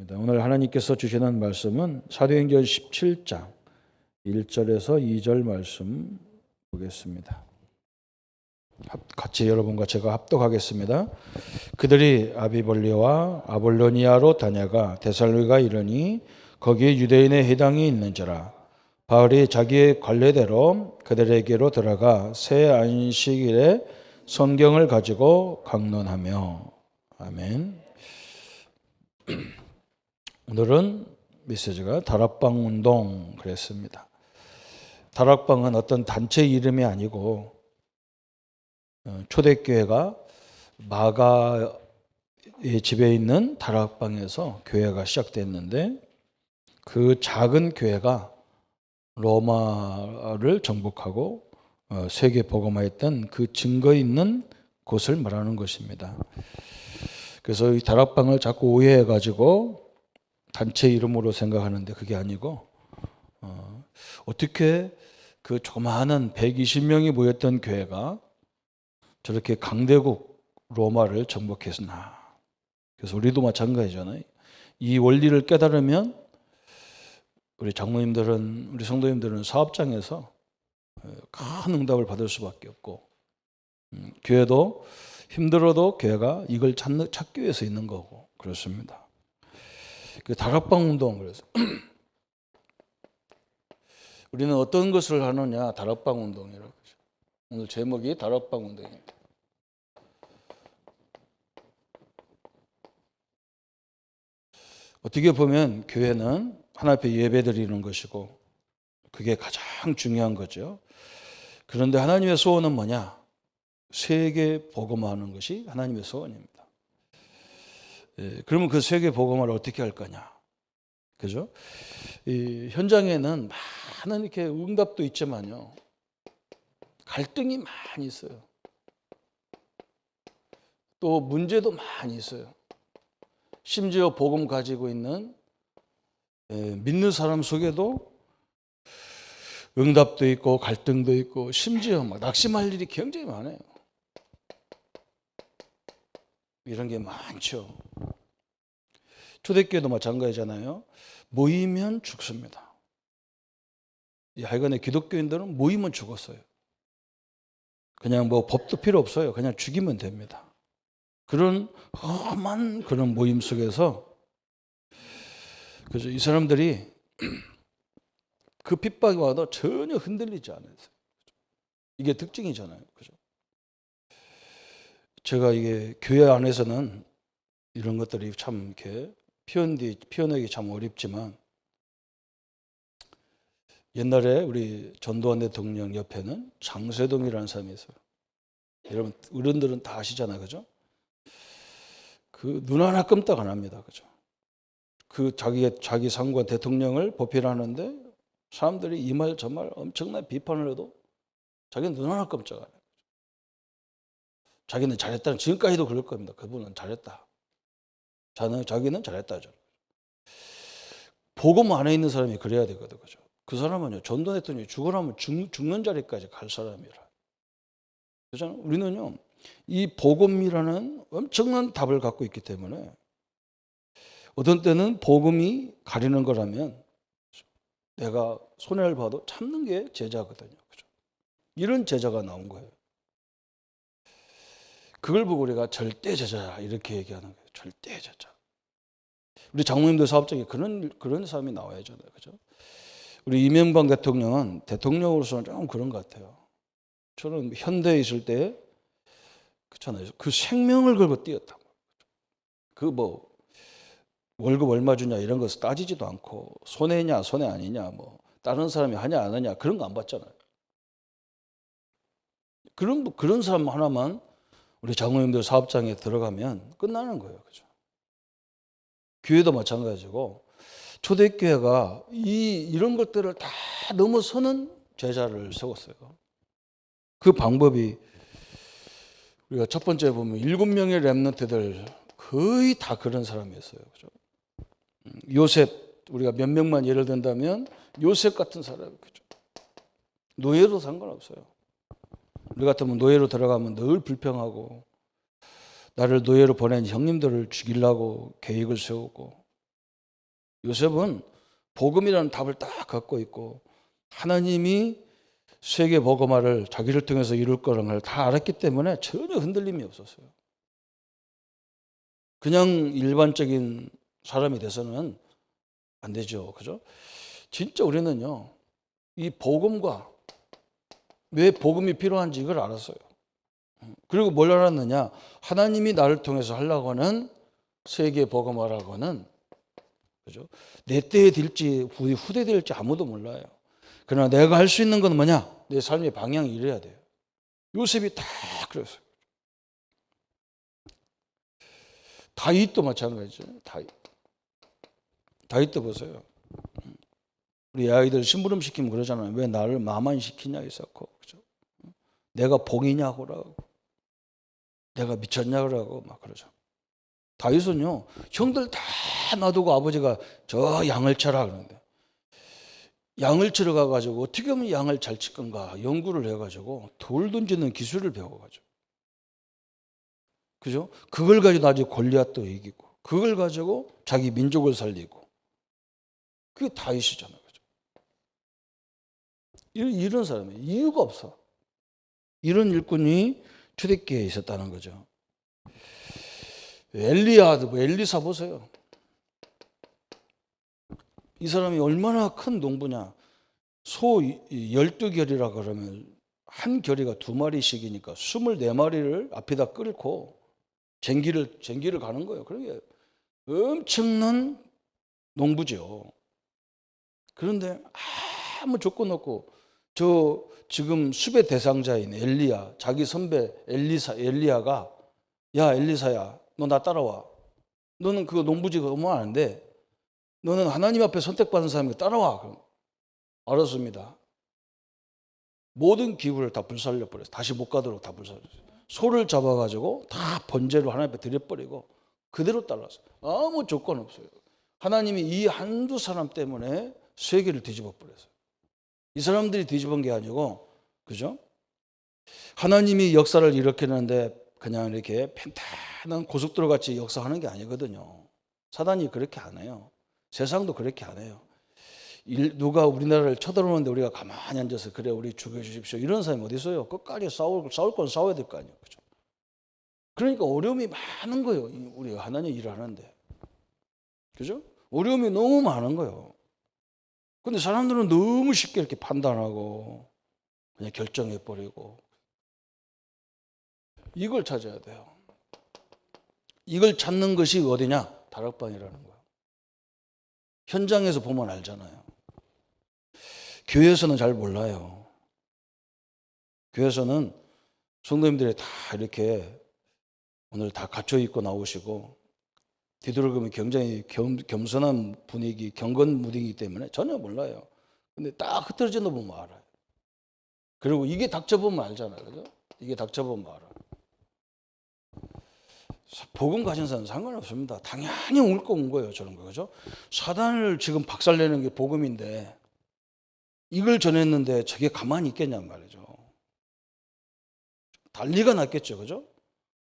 오늘 하나님께서 주시는 말씀은 사도행전 17장 1절에서 2절 말씀 보겠습니다. 같이 여러분과 제가 합독하겠습니다. 그들이 아비볼리와 아볼로니아로 다녀가 데살로니가 이르니 거기에 유대인의 회당이 있는지라. 바울이 자기의 관례대로 그들에게로 들어가 새 안식일에 성경을 가지고 강론하며. 아멘. 오늘은 메시지가 다락방 운동 그랬습니다. 다락방은 어떤 단체 이름이 아니고 초대교회가 마가의 집에 있는 다락방에서 교회가 시작됐는데 그 작은 교회가 로마를 정복하고 세계 복음화했던 그 증거 있는 곳을 말하는 것입니다. 그래서 이 다락방을 자꾸 오해해가지고 단체 이름으로 생각하는데 그게 아니고 어떻게 그 조그마한 120명이 모였던 교회가 저렇게 강대국 로마를 정복했으나. 그래서 우리도 마찬가지잖아요. 이 원리를 깨달으면 우리 장로님들은, 우리 성도님들은 사업장에서 큰 응답을 받을 수밖에 없고, 교회도 힘들어도 교회가 이걸 찾기 위해서 있는 거고 그렇습니다. 그 다락방 운동, 그래서 우리는 어떤 것을 하느냐, 다락방 운동이라고. 오늘 제목이 다락방 운동입니다. 어떻게 보면 교회는 하나님 앞에 예배드리는 것이고 그게 가장 중요한 거죠. 그런데 하나님의 소원은 뭐냐? 세계 복음화하는 것이 하나님의 소원입니다. 그러면 그 세계 복음화를 어떻게 할 거냐? 그죠? 이 현장에는 많은 이렇게 응답도 있지만요, 갈등이 많이 있어요. 또 문제도 많이 있어요. 심지어 복음 가지고 있는 믿는 사람 속에도 응답도 있고 갈등도 있고 심지어 막 낙심할 일이 굉장히 많아요. 이런 게 많죠. 초대교회도 마찬가지잖아요. 모이면 죽습니다. 하여간에 기독교인들은 모이면 죽었어요. 그냥 뭐 법도 필요 없어요. 그냥 죽이면 됩니다. 그런 험한 그런 모임 속에서 그죠? 이 사람들이 그 핍박이 와도 전혀 흔들리지 않아요. 이게 특징이잖아요. 그죠? 제가 이게 교회 안에서는 이런 것들이 참 이렇게 표현하기 참 어렵지만, 옛날에 우리 전두환 대통령 옆에는 장세동이라는 사람이 있어요. 여러분 어른들은 다 아시잖아요. 그죠? 그 눈 하나 끔딱 안 합니다. 그죠? 그 자기 상관 대통령을 보필하는데 사람들이 이 말 저 말 엄청난 비판을 해도 자기는 눈 하나 깜짝 안 해요. 자기는 잘했다. 지금까지도 그럴 겁니다. 그분은 잘했다. 자기는 잘했다. 복음 안에 있는 사람이 그래야 되거든. 그죠? 그 사람은요, 전두환 대통령이 죽으라면 죽는 자리까지 갈 사람이라. 그렇잖아요. 우리는요, 이 복음이라는 엄청난 답을 갖고 있기 때문에 어떤 때는 복음이 가리는 거라면 내가 손해를 봐도 참는 게 제자거든요. 그죠? 이런 제자가 나온 거예요. 그걸 보고 우리가 절대 제자야 이렇게 얘기하는 거예요. 절대 제자. 우리 장로님들 사업장에 그런 사람이 나와야잖아요. 그죠? 우리 이명박 대통령은 대통령으로서는 좀 그런 것 같아요. 저는 현대에 있을 때 그렇잖아요. 그 생명을 걸고 뛰었다. 그 뭐 월급 얼마 주냐 이런 것을 따지지도 않고 손해냐 손해 아니냐 뭐 다른 사람이 하냐 안 하냐 그런 거 안 봤잖아요. 그런 사람 하나만 우리 장로님들 사업장에 들어가면 끝나는 거예요. 그죠? 교회도 마찬가지고 초대교회가 이런 것들을 다 넘어서는 제자를 세웠어요. 그 방법이 우리가 첫 번째 보면 7명의 렘넌트들 거의 다 그런 사람이었어요. 그죠? 요셉, 우리가 몇 명만 예를 든다면 요셉 같은 사람, 그죠? 노예도 상관없어요. 우리 같으면 노예로 들어가면 늘 불평하고 나를 노예로 보낸 형님들을 죽이려고 계획을 세우고 요셉은 복음이라는 답을 딱 갖고 있고 하나님이 세계 복음화를 자기를 통해서 이룰 거라는 걸 다 알았기 때문에 전혀 흔들림이 없었어요. 그냥 일반적인 사람이 돼서는 안 되죠. 그죠? 진짜 우리는요, 이 복음과 왜 복음이 필요한지 이걸 알았어요. 그리고 뭘 알았느냐? 하나님이 나를 통해서 하려고 하는 세계 복음화라고 하는, 그죠? 내 때에 될지 후대 될지 아무도 몰라요. 그러나 내가 할 수 있는 건 뭐냐? 내 삶의 방향이 이래야 돼요. 요셉이 다 그랬어요. 다윗도 마찬가지죠. 다윗도 보세요. 우리 아이들 심부름 시키면 그러잖아요. 왜 나를 마만 시키냐 했었고, 그죠? 내가 복이냐고 그러고, 내가 미쳤냐고 막 그러죠. 다윗은요, 형들 다 놔두고 아버지가 저 양을 쳐라 그러는데, 양을 치러 가가지고 어떻게 하면 양을 잘 칠 건가 연구를 해가지고 돌 던지는 기술을 배워가지고, 그죠? 그걸 가지고 나중에 골리앗도 이기고, 그걸 가지고 자기 민족을 살리고, 그게 다윗이잖아요. 그죠? 이런 사람이 이유가 없어. 이런 일꾼이 초대교회에 있었다는 거죠. 엘리사 보세요. 이 사람이 얼마나 큰 농부냐. 소 12결이라 그러면 한 결이가 2마리씩이니까 24마리를 앞에다 끌고 쟁기를 가는 거예요. 그러게 엄청난 농부죠. 그런데 아무 조건 없고 저 지금 수배 대상자인 엘리야, 자기 선배 엘리야가 야 엘리사야, 너 나 따라와. 너는 그거 농부지가 너무 아는데 너는 하나님 앞에 선택받은 사람이 따라와. 그럼 알았습니다. 모든 기구를 다 불살려 버렸어요. 다시 못 가도록 다 불살렸어요. 소를 잡아가지고 다 번제로 하나님 앞에 드려버리고 그대로 따랐어요. 아무 조건 없어요. 하나님이 이 한두 사람 때문에 세계를 뒤집어 버렸어요. 이 사람들이 뒤집은 게 아니고, 그죠? 하나님이 역사를 일으키는데 그냥 이렇게 팽팽한 고속도로 같이 역사하는 게 아니거든요. 사단이 그렇게 안 해요. 세상도 그렇게 안 해요. 누가 우리나라를 쳐들어오는데 우리가 가만히 앉아서 그래 우리 죽여주십시오 이런 사람이 어디 있어요? 끝까지 싸울 건 싸워야 될 거 아니에요. 그죠? 그러니까 어려움이 많은 거예요. 우리 하나님 일을 하는데. 그죠? 어려움이 너무 많은 거예요. 근데 사람들은 너무 쉽게 이렇게 판단하고 그냥 결정해버리고, 이걸 찾아야 돼요. 이걸 찾는 것이 어디냐? 다락방이라는 거예요. 현장에서 보면 알잖아요. 교회에서는 잘 몰라요. 교회에서는 성도님들이 다 이렇게 오늘 다 갖춰 입고 나오시고 뒤돌아보면 굉장히 겸손한 분위기, 경건 분위기이기 때문에 전혀 몰라요. 근데 딱 흐트러져 보면 알아요. 그리고 이게 닥쳐보면 알잖아요. 그죠? 이게 닥쳐보면 알아요. 복음 가진 사람은 상관없습니다. 당연히 올 거 온 거예요. 저런 거. 그죠? 사단을 지금 박살내는 게 복음인데 이걸 전했는데 저게 가만히 있겠냔 말이죠. 난리가 났겠죠. 그죠?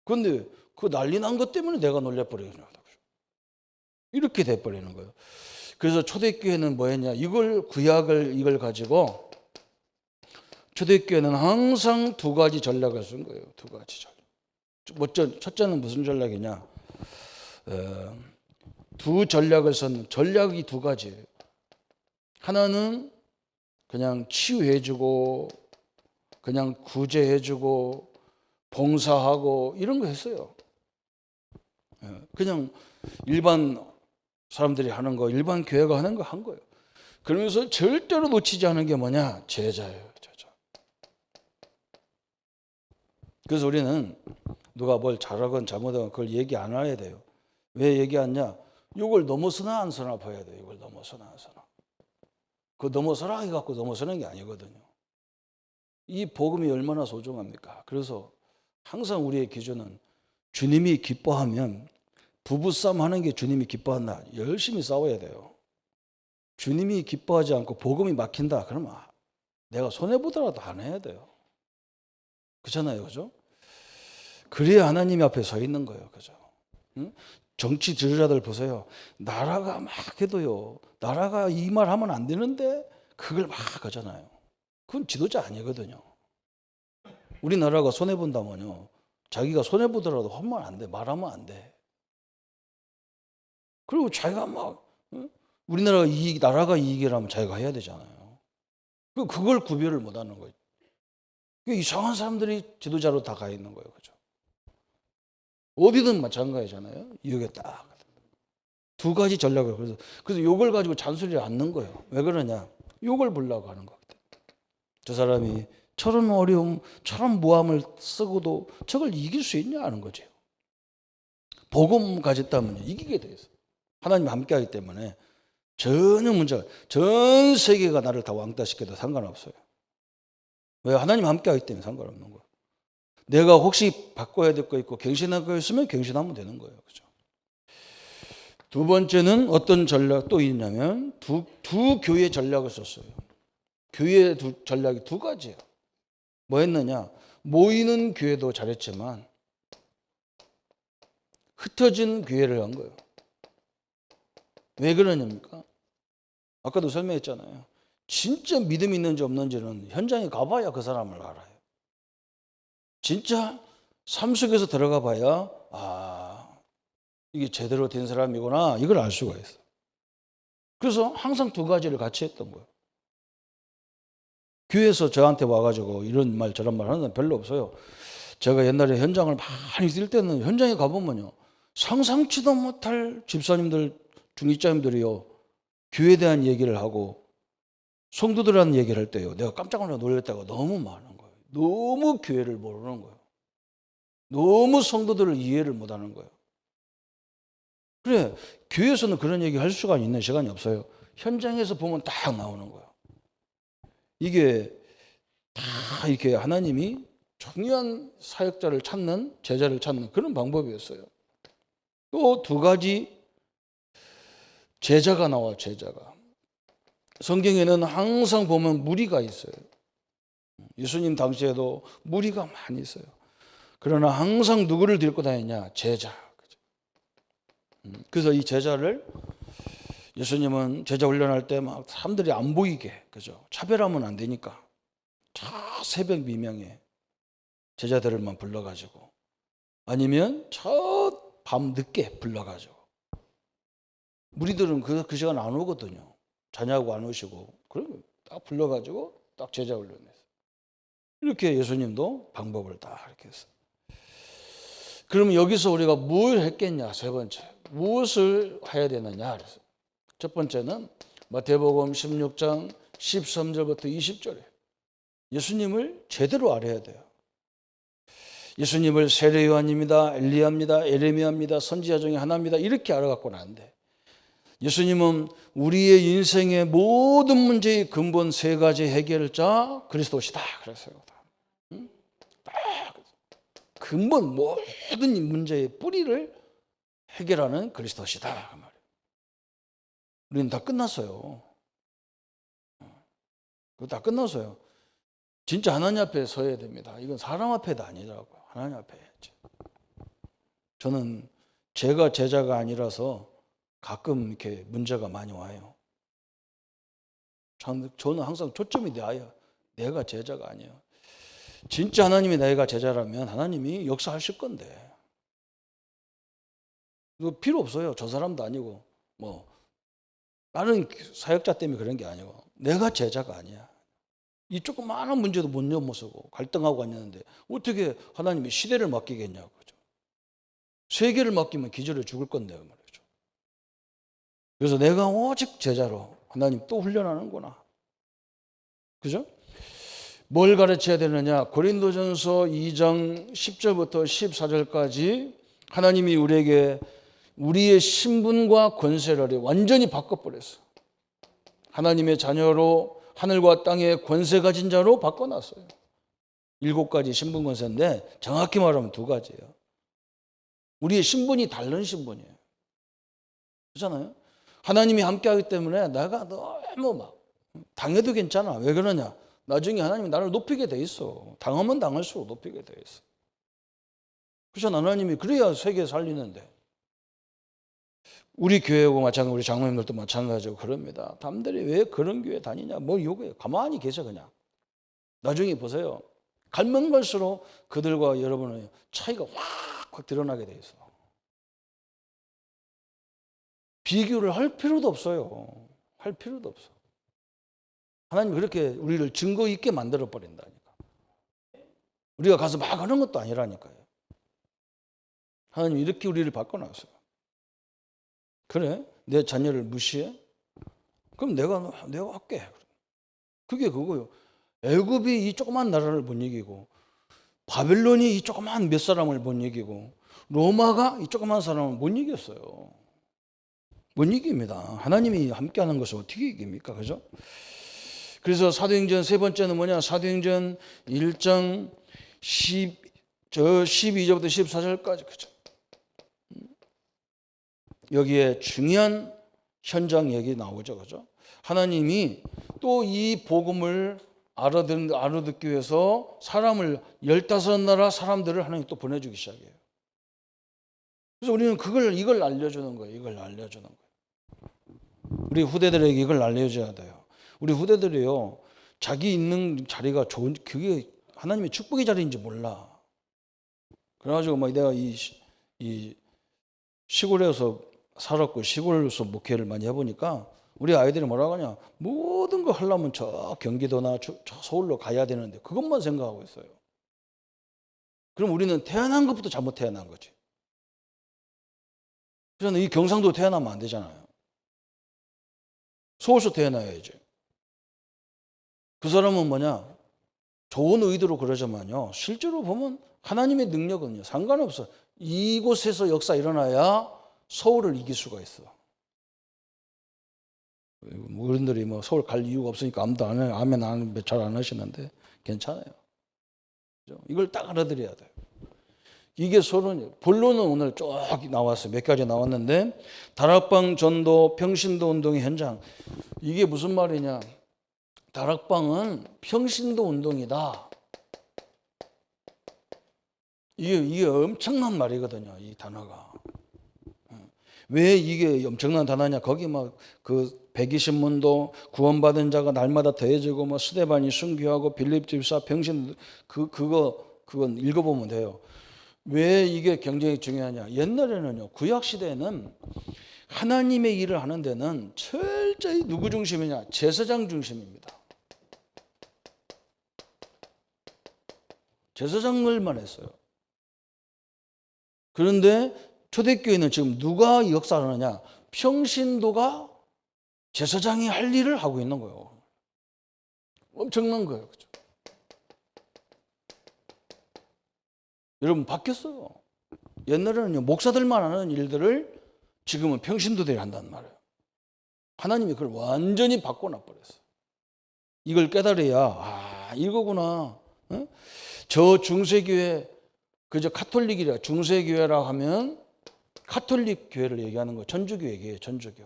그런데 그 난리 난 것 때문에 내가 놀래버려요. 이렇게 돼버리는 거예요. 그래서 초대교회는 뭐 했냐? 이걸 가지고 초대교회는 항상 2가지 전략을 쓴 거예요. 2가지 전략. 첫째는 무슨 전략이냐? 2 전략을 썼는 전략이 2가지예요. 하나는 그냥 치유해주고 그냥 구제해주고 봉사하고 이런 거 했어요. 그냥 일반 사람들이 하는 거, 일반 교회가 하는 거 한 거예요. 그러면서 절대로 놓치지 않은 게 뭐냐? 제자예요. 제자. 그래서 우리는 누가 뭘 잘하건 잘못하건 그걸 얘기 안 해야 돼요. 왜 얘기 안 하냐? 이걸 넘어서나 안 서나 봐야 돼요. 이걸 넘어서나 안 서나. 그 넘어서라 해갖고 넘어서는 게 아니거든요. 이 복음이 얼마나 소중합니까? 그래서 항상 우리의 기준은 주님이 기뻐하면 부부싸움 하는 게 주님이 기뻐한다. 열심히 싸워야 돼요. 주님이 기뻐하지 않고 복음이 막힌다. 그러면 내가 손해보더라도 안 해야 돼요. 그렇잖아요. 그죠? 그래야 하나님 앞에 서 있는 거예요. 그죠? 응? 정치 지도자들 보세요. 나라가 막 해도요. 나라가 이 말 하면 안 되는데 그걸 막 하잖아요. 그건 지도자 아니거든요. 우리나라가 손해본다면요. 자기가 손해보더라도 하면 안 돼. 말하면 안 돼. 그리고 자기가 막 우리나라가 나라가 이익이라면 자기가 해야 되잖아요. 그걸 구별을 못하는 거예요. 이상한 사람들이 지도자로 다 가 있는 거예요. 그죠? 어디든 마찬가지잖아요. 여기 딱 두 가지 전략을 그래서 욕을 가지고 잔소리를 않는 거예요. 왜 그러냐? 욕을 부르려고 하는 거거든. 저 사람이 저런 어려움, 저런 모함을 쓰고도 저걸 이길 수 있냐 하는 거죠. 복음 가졌다면 이기게 돼 있어요. 하나님 함께하기 때문에 전혀 문제가 전 세계가 나를 다 왕따시켜도 상관없어요. 왜? 하나님 함께하기 때문에 상관없는 거예요. 내가 혹시 바꿔야 될 거 있고 갱신할 거 있으면 갱신하면 되는 거예요. 그죠? 두 번째는 어떤 전략도 있냐면 두 교회 전략을 썼어요. 교회 전략이 두 가지예요. 뭐 했느냐? 모이는 교회도 잘했지만 흩어진 교회를 한 거예요. 왜 그러냐니까? 아까도 설명했잖아요. 진짜 믿음이 있는지 없는지는 현장에 가봐야 그 사람을 알아요. 진짜 삶 속에서 들어가 봐야 이게 제대로 된 사람이구나 이걸 알 수가 있어요. 그래서 항상 두 가지를 같이 했던 거예요. 교회에서 저한테 와가지고 이런 말 저런 말 하는 사람 별로 없어요. 제가 옛날에 현장을 많이 뛸 때는 현장에 가보면요. 상상치도 못할 집사님들, 중직자님들이요. 교회에 대한 얘기를 하고 성도들하는 얘기를 할 때요. 내가 깜짝 놀랐다가 너무 많은 거예요. 너무 교회를 모르는 거예요. 너무 성도들을 이해를 못하는 거예요. 그래, 교회에서는 그런 얘기 할 수가 있는 시간이 없어요. 현장에서 보면 딱 나오는 거예요. 이게 다 이렇게 하나님이 중요한 사역자를 찾는, 제자를 찾는 그런 방법이었어요. 또 두 가지 제자가 나와요, 제자가. 성경에는 항상 보면 무리가 있어요. 예수님 당시에도 무리가 많이 있어요. 그러나 항상 누구를 데리고 다녔냐? 제자. 그래서 이 제자를 예수님은 제자 훈련할 때 막 사람들이 안 보이게, 그죠? 차별하면 안 되니까. 새벽 미명에 제자들만 불러가지고 아니면 저 밤 늦게 불러가지고 무리들은 그 시간 안 오거든요. 자냐고 안 오시고 그러면 딱 불러가지고 딱 제자 훈련했어요. 이렇게 예수님도 방법을 다 이렇게 했어요. 그러면 여기서 우리가 뭘 했겠냐? 세 번째 무엇을 해야 되느냐? 그래서 첫 번째는 마태복음 16장 13절부터 20절에 예수님을 제대로 알아야 돼요. 예수님을 세례 요한입니다, 엘리야입니다, 에레미야입니다, 선지자 중에 하나입니다 이렇게 알아갖고는 안 돼. 예수님은 우리의 인생의 모든 문제의 근본 세 가지 해결자 그리스도시다 그랬어요. 근본 모든 문제의 뿌리를 해결하는 그리스도시다 그 말이에요. 우리는 다 끝났어요. 그거 다 끝났어요. 진짜 하나님 앞에 서야 됩니다. 이건 사람 앞에도 아니더라고요. 하나님 앞에 해야지. 저는 제가 제자가 아니라서 가끔 이렇게 문제가 많이 와요. 저는 항상 초점이 나야. 내가 제자가 아니에요. 진짜 하나님이 내가 제자라면 하나님이 역사하실 건데. 이거 필요 없어요. 저 사람도 아니고 다른 사역자 때문에 그런 게 아니고 내가 제자가 아니야. 이 조그마한 문제도 못 넘어서고 갈등하고 앉았는데 어떻게 하나님이 시대를 맡기겠냐고. 그죠? 세계를 맡기면 기절해 죽을 건데 말이죠. 그래서 내가 오직 제자로 하나님 또 훈련하는구나. 그죠? 뭘 가르쳐야 되느냐? 고린도전서 2장 10절부터 14절까지 하나님이 우리에게 우리의 신분과 권세를 완전히 바꿔버렸어. 하나님의 자녀로 하늘과 땅의 권세 가진 자로 바꿔놨어요. 7가지 신분 권세인데 정확히 말하면 2가지예요. 우리의 신분이 다른 신분이에요. 그렇잖아요? 하나님이 함께하기 때문에 내가 너무 막 당해도 괜찮아. 왜 그러냐? 나중에 하나님이 나를 높이게 돼 있어. 당하면 당할수록 높이게 돼 있어. 그렇죠? 하나님이 그래야 세계 살리는데. 우리 교회하고 마찬가지, 우리 장로님들도 마찬가지고 그럽니다. 남들이 왜 그런 교회 다니냐? 뭐 요거예요. 가만히 계셔 그냥. 나중에 보세요. 갈면 갈수록 그들과 여러분의 차이가 확 드러나게 돼 있어. 비교를 할 필요도 없어요. 할 필요도 없어. 하나님 그렇게 우리를 증거 있게 만들어 버린다니까. 우리가 가서 막 하는 것도 아니라니까요. 하나님 이렇게 우리를 바꿔놨어요. 그래? 내 자녀를 무시해? 그럼 내가 할게. 그게 그거요. 애굽이 이 조그만 나라를 못 이기고, 바벨론이 이 조그만 몇 사람을 못 이기고, 로마가 이 조그만 사람을 못 이겼어요. 못 이깁니다. 하나님이 함께하는 것을 어떻게 이깁니까? 그죠? 그래서 사도행전 세 번째는 뭐냐? 사도행전 1장 12절부터 14절까지. 그죠? 여기에 중요한 현장 얘기 나오죠. 그죠? 하나님이 또 이 복음을 알아듣기 위해서 사람을 15나라 사람들을 하나님 또 보내주기 시작해요. 그래서 우리는 이걸 알려주는 거예요. 이걸 알려주는 거예요. 우리 후대들에게 이걸 알려줘야 돼요. 우리 후대들이요, 자기 있는 자리가 그게 하나님의 축복의 자리인지 몰라. 그래가지고 막 내가 이 시골에서 살았고 시골에서 목회를 많이 해보니까 우리 아이들이 뭐라고 하냐? 모든 거 하려면 저 경기도나 저 서울로 가야 되는데 그것만 생각하고 있어요. 그럼 우리는 태어난 것부터 잘못 태어난 거지. 그래서 이 경상도 태어나면 안 되잖아요. 서울서 태어나야지. 그 사람은 뭐냐? 좋은 의도로 그러지만요, 실제로 보면 하나님의 능력은요, 상관없어. 이곳에서 역사 일어나야 서울을 이길 수가 있어. 어른들이 뭐 서울 갈 이유가 없으니까 아무도 안 해요. 아멘 잘 안 하시는데 괜찮아요. 이걸 딱 알아들여야 돼요. 이게 서론이에요. 본론은 오늘 쭉 나왔어요. 몇 가지 나왔는데, 다락방 전도 평신도 운동의 현장. 이게 무슨 말이냐? 다락방은 평신도 운동이다. 이게 엄청난 말이거든요. 이 단어가. 왜 이게 엄청난 단어냐? 거기 막 그 120문도 구원받은 자가 날마다 더해지고 뭐 스데반이 순교하고 빌립 집사 평신 그건 읽어보면 돼요. 왜 이게 굉장히 중요하냐? 옛날에는요, 구약 시대에는 하나님의 일을 하는 데는 철저히 누구 중심이냐? 제사장 중심입니다. 제사장을만 했어요. 그런데 초대교회는 지금 누가 역사를 하느냐? 평신도가 제사장이 할 일을 하고 있는 거예요. 엄청난 거예요. 그렇죠? 여러분 바뀌었어요. 옛날에는요, 목사들만 하는 일들을 지금은 평신도들이 한단 말이에요. 하나님이 그걸 완전히 바꿔놔 버렸어요. 이걸 깨달아야 이거구나. 어? 저 중세교회 그저 카톨릭이라 중세교회라 하면 카톨릭 교회를 얘기하는 거, 천주교 얘기해요. 천주교.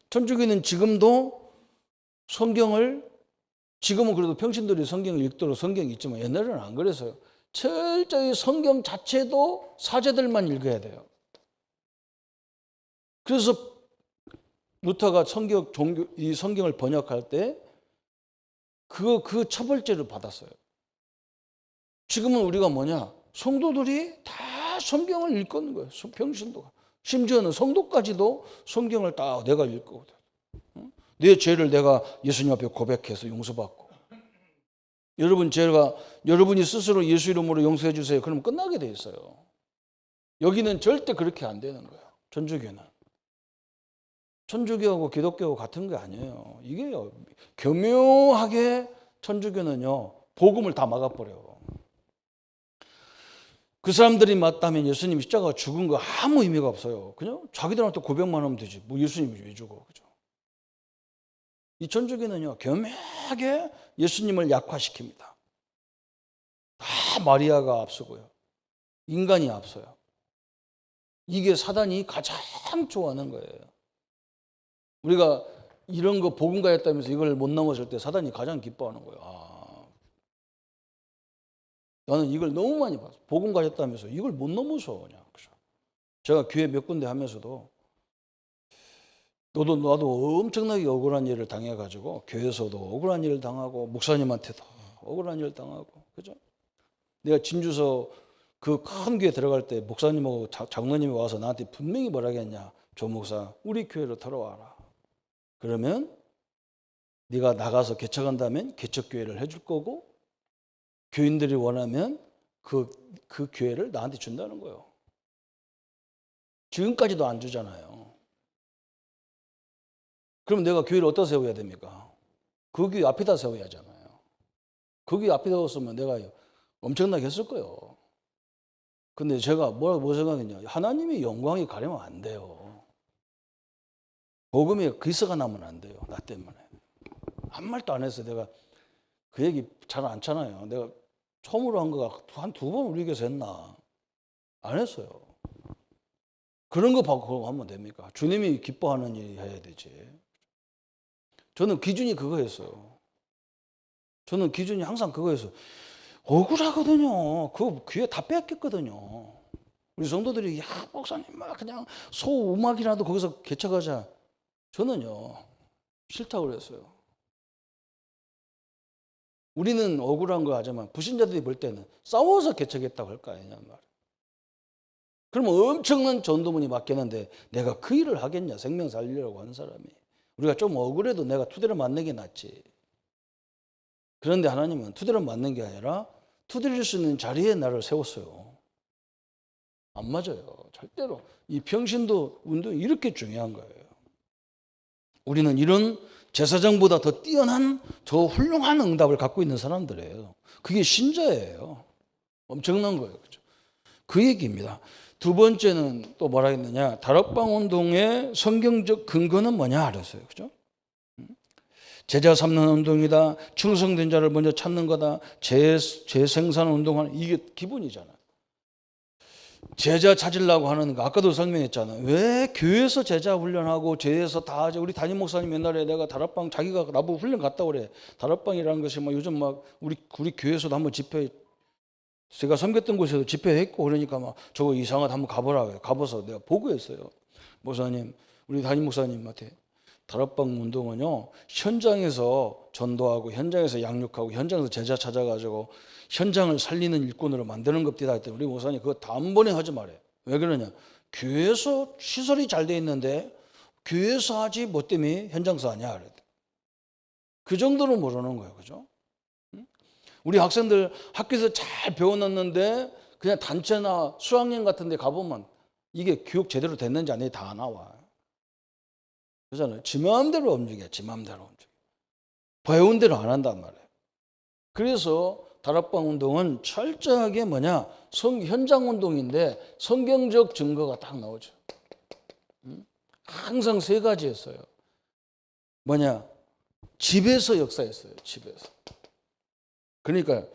천주교는 지금도 성경을, 지금은 그래도 평신도들이 성경을 읽도록 성경이 있지만 옛날에는 안 그랬어요. 철저히 성경 자체도 사제들만 읽어야 돼요. 그래서 루터가 이 성경을 번역할 때 그 처벌죄를 받았어요. 지금은 우리가 뭐냐? 성도들이 다 성경을 읽는 거예요. 평신도가. 심지어는 성도까지도 성경을 다 내가 읽거든. 내 죄를 내가 예수님 앞에 고백해서 용서받고. 여러분이 스스로 예수 이름으로 용서해 주세요. 그러면 끝나게 돼 있어요. 여기는 절대 그렇게 안 되는 거예요. 천주교는. 천주교하고 기독교하고 같은 게 아니에요. 이게요, 교묘하게 천주교는요, 복음을 다 막아버려요. 그 사람들이 맞다면 예수님이 십자가가 죽은 거 아무 의미가 없어요. 그냥 자기들한테 고백만 하면 되지. 뭐 예수님이 왜 죽어? 그죠? 이 천주교는요, 교묘하게 예수님을 약화시킵니다. 다 마리아가 앞서고요. 인간이 앞서요. 이게 사단이 가장 좋아하는 거예요. 우리가 이런 거 복음가였다면서 이걸 못 넘어설 때 사단이 가장 기뻐하는 거예요. 나는 이걸 너무 많이 봤어. 복음 가졌다면서 이걸 못 넘어서 그냥. 제가 교회 몇 군데 하면서도 나도 엄청나게 억울한 일을 당해가지고 교회에서도 억울한 일을 당하고 목사님한테도 억울한 일을 당하고 그죠? 내가 진주서 그 큰 교회 들어갈 때 목사님하고 장로님이 와서 나한테 분명히 뭐라 했냐? 조 목사 우리 교회로 들어와라. 그러면 네가 나가서 개척한다면 개척교회를 해줄 거고 교인들이 원하면 그 교회를 나한테 준다는 거예요. 지금까지도 안 주잖아요. 그럼 내가 교회를 어디다 세워야 됩니까? 그 교회 앞에다 세워야 하잖아요. 그 교회 앞에다 세웠으면 내가 엄청나게 했을 거예요. 근데 제가 뭐 생각했냐? 하나님의 영광이 가려면 안 돼요. 복음에 기스가 나면 안 돼요. 나 때문에. 한 말도 안 했어요. 내가 그 얘기 잘 안 차나요. 내가 처음으로 한 거가 한 2번 우리 교회에서 했나? 안 했어요. 그런 거 받고 하면 됩니까? 주님이 기뻐하는 일 해야 되지. 저는 기준이 그거였어요. 저는 기준이 항상 그거였어요. 억울하거든요. 그거 귀에 다 뺏겼거든요. 우리 성도들이 야 목사님 막 그냥 소음악이라도 거기서 개척하자. 저는요 싫다고 그랬어요. 우리는 억울한 거 하지만 불신자들이 볼 때는 싸워서 개척했다고 할 거 아니냐 말이야. 그러면 엄청난 전도문이 맡겼는데 내가 그 일을 하겠냐? 생명 살리려고 하는 사람이. 우리가 좀 억울해도 내가 투대를 맞는 게 낫지. 그런데 하나님은 투대를 맞는 게 아니라 투대를 수 있는 자리에 나를 세웠어요. 안 맞아요. 절대로. 이 평신도 운동이 이렇게 중요한 거예요. 우리는 이런 제사장보다 더 뛰어난 저 훌륭한 응답을 갖고 있는 사람들이에요. 그게 신자예요. 엄청난 거예요. 그렇죠? 그 얘기입니다. 두 번째는 또 뭐라 했느냐? 다락방 운동의 성경적 근거는 뭐냐 그랬어요. 그죠? 제자 삼는 운동이다. 충성된 자를 먼저 찾는 거다. 재생산 운동하는 이게 기본이잖아요. 제자 찾으려고 하는 거 아까도 설명했잖아요. 왜 교회에서 제자 훈련하고 교회에서 다 우리 담임 목사님 옛날에 내가 다락방 자기가 나보고 훈련 갔다 그래. 다락방이라는 것이 막 요즘 막 우리 교회에서도 한번 집회 제가 섬겼던 곳에서 집회했고 그러니까 막 저거 이상하다 한번 가보라. 가봐서 내가 보고했어요. 목사님 우리 담임 목사님한테 다락방 운동은요 현장에서 전도하고 현장에서 양육하고 현장에서 제자 찾아가지고 현장을 살리는 일꾼으로 만드는 겁니다 했더니 우리 목사님 그거 단번에 하지 말아요. 왜 그러냐? 교회에서 시설이 잘 돼 있는데 교회에서 하지 뭐 때문에 현장에서 하냐 그 정도로 모르는 거예요. 그죠? 우리 학생들 학교에서 잘 배워놨는데 그냥 단체나 수학여행 같은 데 가보면 이게 교육 제대로 됐는지 안 됐는지 다 나와. 그렇잖아요. 지 마음대로 움직여. 지 마음대로 움직여. 배운 대로 안 한단 말이에요. 그래서 다락방 운동은 철저하게 뭐냐? 현장 운동인데 성경적 증거가 딱 나오죠. 항상 3가지였어요. 뭐냐? 집에서 역사했어요. 집에서. 그러니까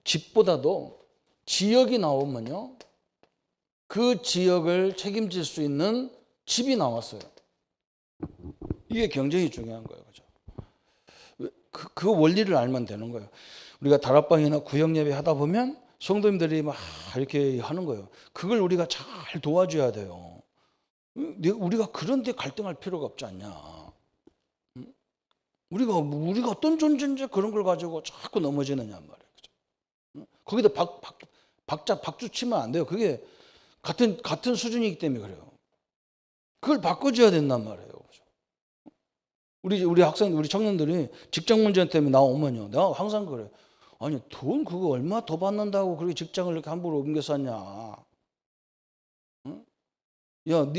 집보다도 지역이 나오면요. 그 지역을 책임질 수 있는 집이 나왔어요. 이게 굉장히 중요한 거예요. 그죠? 그 원리를 알면 되는 거예요. 우리가 다락방이나 구역 예배 하다 보면 성도님들이 막 이렇게 하는 거예요. 그걸 우리가 잘 도와줘야 돼요. 우리가 그런 데 갈등할 필요가 없지 않냐. 우리가 어떤 존재인지 그런 걸 가지고 자꾸 넘어지느냐 말이에요. 그죠? 거기다 박주 치면 안 돼요. 그게 같은 수준이기 때문에 그래요. 그걸 바꿔줘야 된단 말이에요. 그죠? 우리 학생, 우리 청년들이 직장 문제 때문에 나오면요. 내가 항상 그래요. 아니, 돈 그거 얼마 더 받는다고 그렇게 직장을 이렇게 함부로 옮겨 샀냐. 응? 야,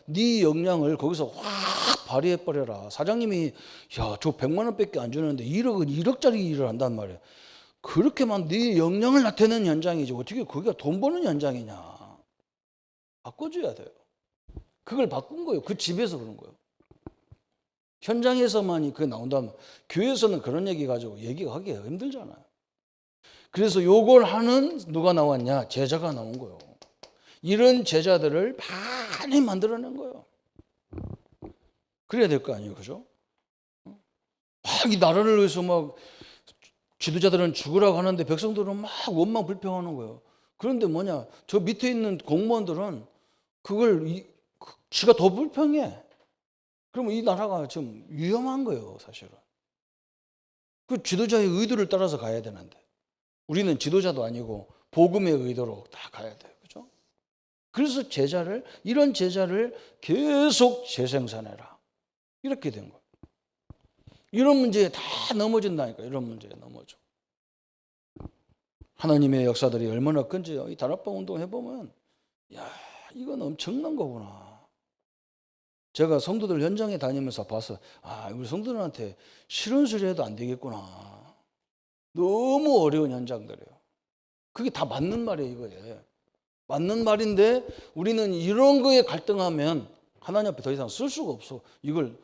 네 역량을 거기서 확 발휘해버려라. 사장님이, 야, 저 100만 원밖에 안 주는데 1억짜리 일을 한단 말이야. 그렇게만 네 역량을 나타내는 현장이지. 어떻게 거기가 돈 버는 현장이냐. 바꿔줘야 돼요. 그걸 바꾼 거예요. 그 집에서 그런 거예요. 현장에서만이 그게 나온다면 교회에서는 그런 얘기 가지고 얘기가 하기가 힘들잖아요. 그래서 요걸 하는 누가 나왔냐? 제자가 나온 거예요. 이런 제자들을 많이 만들어낸 거예요. 그래야 될 거 아니에요. 그죠? 막 이 나라를 위해서 막 지도자들은 죽으라고 하는데 백성들은 막 원망 불평하는 거예요. 그런데 뭐냐? 저 밑에 있는 공무원들은 그걸 지가 더 불평해. 그러면 이 나라가 지금 위험한 거예요, 사실은. 그 지도자의 의도를 따라서 가야 되는데 우리는 지도자도 아니고 복음의 의도로 다 가야 돼요. 그죠? 그래서 이런 제자를 계속 재생산해라. 이렇게 된 거예요. 이런 문제에 다 넘어진다니까. 이런 문제에 넘어져. 하나님의 역사들이 얼마나 큰지요. 이 다락방 운동 해보면 야, 이건 엄청난 거구나. 제가 성도들 현장에 다니면서 봐서 우리 성도들한테 싫은 소리 해도 안 되겠구나. 너무 어려운 현장들이에요. 그게 다 맞는 말이에요, 이거에. 맞는 말인데 우리는 이런 거에 갈등하면 하나님 앞에 더 이상 쓸 수가 없어. 이걸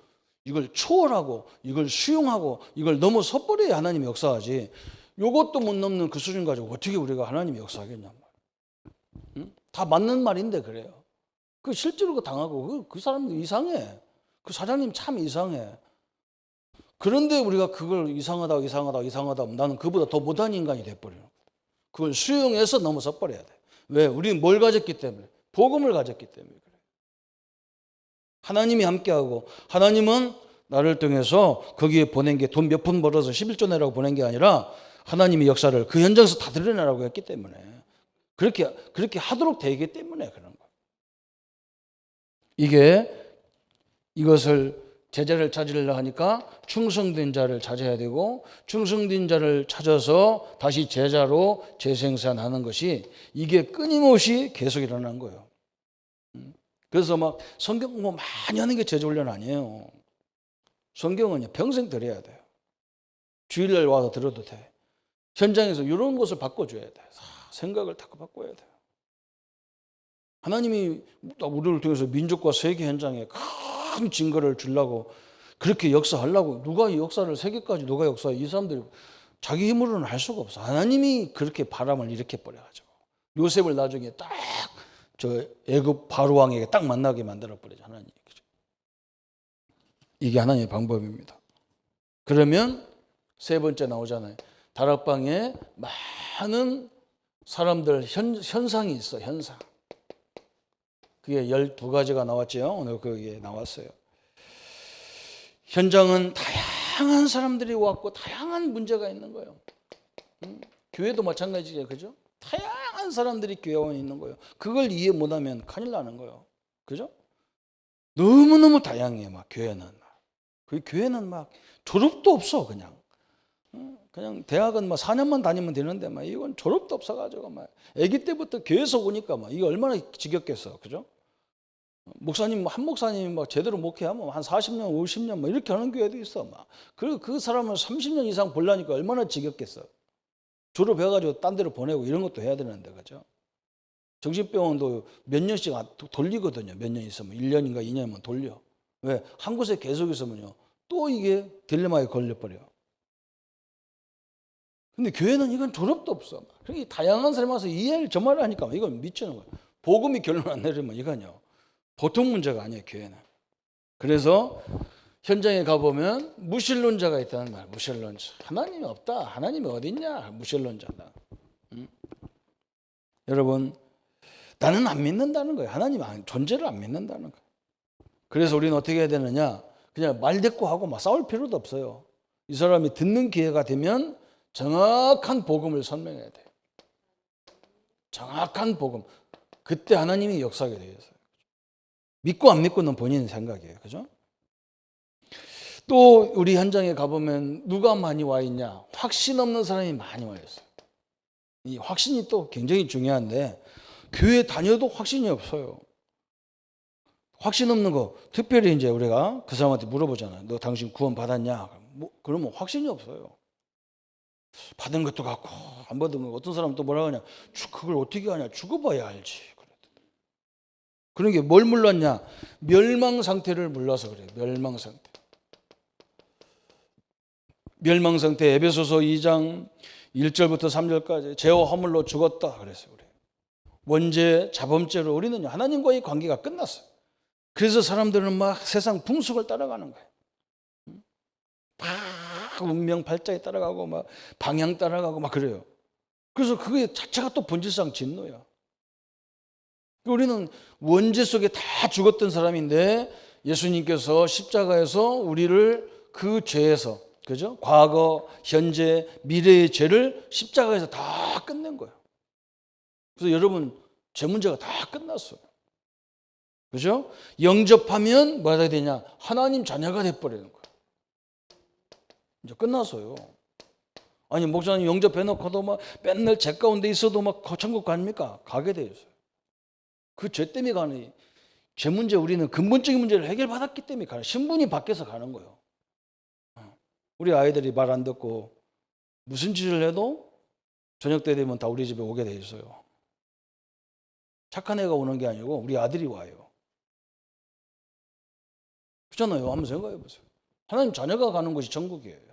초월하고 이걸 수용하고 이걸 넘어서 버려야 하나님이 역사하지. 이것도 못 넘는 그 수준 가지고 어떻게 우리가 하나님이 역사하겠냐 말이에요. 응? 다 맞는 말인데 그래요. 그 실제로 그 당하고 그 사람도 이상해. 그 사장님 참 이상해. 그런데 우리가 그걸 이상하다 나는 그보다 더 못한 인간이 돼버려요. 그걸 수용해서 넘어서 버려야 돼. 왜? 우리는 뭘 가졌기 때문에? 복음을 가졌기 때문에 그래요. 하나님이 함께하고 하나님은 나를 통해서 거기에 보낸 게 돈 몇 푼 벌어서 11조 내라고 보낸 게 아니라 하나님의 역사를 그 현장에서 다 드러내라고 했기 때문에 그렇게 하도록 되기 때문에 그런 거예요. 이것을 제자를 찾으려 하니까 충성된 자를 찾아야 되고 충성된 자를 찾아서 다시 제자로 재생산하는 것이 이게 끊임없이 계속 일어나는 거예요. 그래서 막 성경 공부 많이 하는 게 제자훈련 아니에요. 성경은 평생 들어야 돼요. 주일날 와서 들어도 돼. 현장에서 이런 것을 바꿔줘야 돼. 생각을 다 바꿔야 돼요. 하나님이 우리를 통해서 민족과 세계 현장에 큰 증거를 주려고 그렇게 역사하려고 누가 이 역사를 세계까지 누가 역사해 이 사람들이 자기 힘으로는 할 수가 없어. 하나님이 그렇게 바람을 일으켜 버려가지고 요셉을 나중에 딱 저 애굽 바로 왕에게 딱 만나게 만들어 버리죠. 하나님. 이게 하나님의 방법입니다. 그러면 세 번째 나오잖아요. 다락방에 많은 사람들 현상이 있어. 현상. 그게 12가지가 나왔죠. 오늘 그게 나왔어요. 현장은 다양한 사람들이 왔고 다양한 문제가 있는 거예요. 교회도 마찬가지예요. 그죠? 다양한 사람들이 교회에 있는 거예요. 그걸 이해 못하면 큰일 나는 거예요. 그죠? 너무너무 다양해. 막 교회는. 그 교회는 막 졸업도 없어. 그냥 대학은 막 4년만 다니면 되는데 막 이건 졸업도 없어가지고 막 아기 때부터 교회에서 오니까 막 이거 얼마나 지겹겠어. 그죠? 한 목사님이 막 제대로 목회하면 한 40년, 50년 막 이렇게 하는 교회도 있어. 막. 그 사람을 30년 이상 보려니까 얼마나 지겹겠어. 졸업해가지고 딴 데로 보내고 이런 것도 해야 되는데, 그죠? 정신병원도 몇 년씩 돌리거든요. 몇 년 있으면. 1년인가 2년이면 돌려. 왜? 한 곳에 계속 있으면요. 또 이게 딜레마에 걸려버려. 근데 교회는 이건 졸업도 없어. 그러니까 다양한 사람이 와서 이해를 정말 하니까 이건 미치는 거야. 복음이 결론 안 내리면 이건요. 보통 문제가 아니에요, 교회는. 그래서 현장에 가보면 무신론자가 있다는 말. 무신론자. 하나님이 없다. 하나님이 어디 있냐? 무신론자다. 여러분, 나는 안 믿는다는 거예요. 하나님 존재를 안 믿는다는 거예요. 그래서 우리는 어떻게 해야 되느냐? 그냥 말대꾸하고 막 싸울 필요도 없어요. 이 사람이 듣는 기회가 되면 정확한 복음을 설명해야 돼요. 정확한 복음. 그때 하나님이 역사하게 되겠어요. 믿고 안 믿고는 본인 생각이에요. 그죠? 또 우리 현장에 가보면 누가 많이 와 있냐? 확신 없는 사람이 많이 와 있어요. 이 확신이 또 굉장히 중요한데 교회 다녀도 확신이 없어요. 확신 없는 거 특별히 이제 우리가 그 사람한테 물어보잖아요. 너 당신 구원 받았냐? 그러면 확신이 없어요. 받은 것도 같고 안 받은 거. 어떤 사람은 또 뭐라고 하냐? 그걸 어떻게 하냐? 죽어봐야 알지. 그런 게 뭘 몰랐냐? 멸망 상태를 몰라서 그래요. 멸망 상태. 멸망 상태. 에베소서 2장 1절부터 3절까지 죄와 허물로 죽었다 그랬어요. 우리. 원죄, 자범죄로 우리는 하나님과의 관계가 끝났어요. 그래서 사람들은 막 세상 풍속을 따라가는 거예요. 막 운명 발자에 따라가고 막 방향 따라가고 막 그래요. 그래서 그게 자체가 또 본질상 진노야. 우리는 원죄 속에 다 죽었던 사람인데 예수님께서 십자가에서 우리를 그 죄에서, 그죠? 과거, 현재, 미래의 죄를 십자가에서 다 끝낸 거예요. 그래서 여러분 죄 문제가 다 끝났어요. 그죠? 영접하면 뭐가 돼야 되냐? 하나님 자녀가 돼버리는 거예요. 이제 끝났어요. 아니 목사님 영접해놓고도 막 맨날 죄 가운데 있어도 막 천국 갑니까? 가게 돼 있어요. 그 죄 때문에 가는, 죄 문제, 우리는 근본적인 문제를 해결받았기 때문에 가는, 신분이 바뀌어서 가는 거예요. 우리 아이들이 말 안 듣고 무슨 짓을 해도 저녁 때 되면 다 우리 집에 오게 돼 있어요. 착한 애가 오는 게 아니고 우리 아들이 와요. 그렇잖아요. 한번 생각해 보세요. 하나님 자녀가 가는 곳이 천국이에요.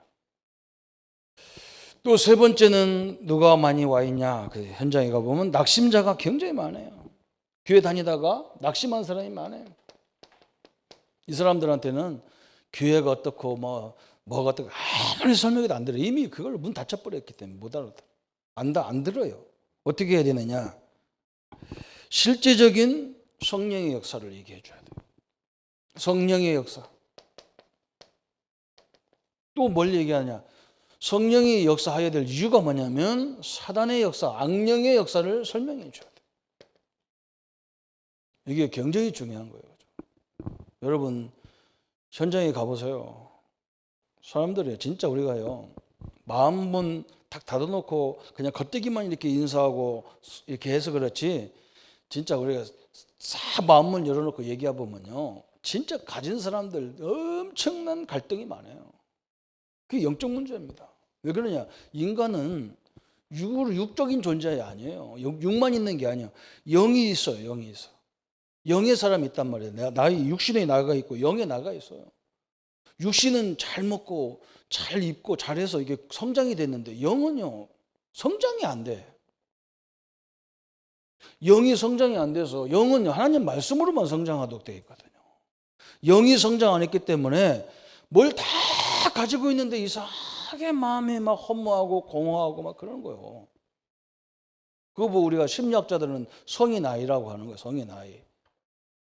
또 세 번째는 누가 많이 와 있냐? 그 현장에 가보면 낙심자가 굉장히 많아요. 교회 다니다가 낙심한 사람이 많아요. 이 사람들한테는 교회가 어떻고 뭐가 어떻고 아무리 설명해도 안 들어요. 이미 그걸 문 닫혀버렸기 때문에 못 알아들어요. 안 들어요. 어떻게 해야 되느냐? 실제적인 성령의 역사를 얘기해 줘야 돼요. 성령의 역사. 또 뭘 얘기하냐? 성령이 역사해야 될 이유가 뭐냐면 사단의 역사, 악령의 역사를 설명해 줘야 돼요. 이게 굉장히 중요한 거예요. 여러분 현장에 가보세요. 사람들이 진짜 우리가요 마음문 탁 닫아놓고 그냥 겉대기만 이렇게 인사하고 이렇게 해서 그렇지, 진짜 우리가 마음문 열어놓고 얘기해보면요 진짜 가진 사람들 엄청난 갈등이 많아요. 그게 영적 문제입니다. 왜 그러냐? 인간은 육적인 존재 아니에요. 육만 있는 게 아니에요. 영이 있어요. 영이 있어. 영의 사람이 있단 말이에요. 나의 육신에 나가 있고 영에 나가 있어요. 육신은 잘 먹고 잘 입고 잘해서 이게 성장이 됐는데 영은요 성장이 안 돼. 영이 성장이 안 돼서, 영은 하나님 말씀으로만 성장하도록 되어 있거든요. 영이 성장 안 했기 때문에 뭘 다 가지고 있는데 이상하게 마음이 막 허무하고 공허하고 막 그런 거예요. 그거 보고 우리가 심리학자들은 성의 나이라고 하는 거예요. 성의 나이.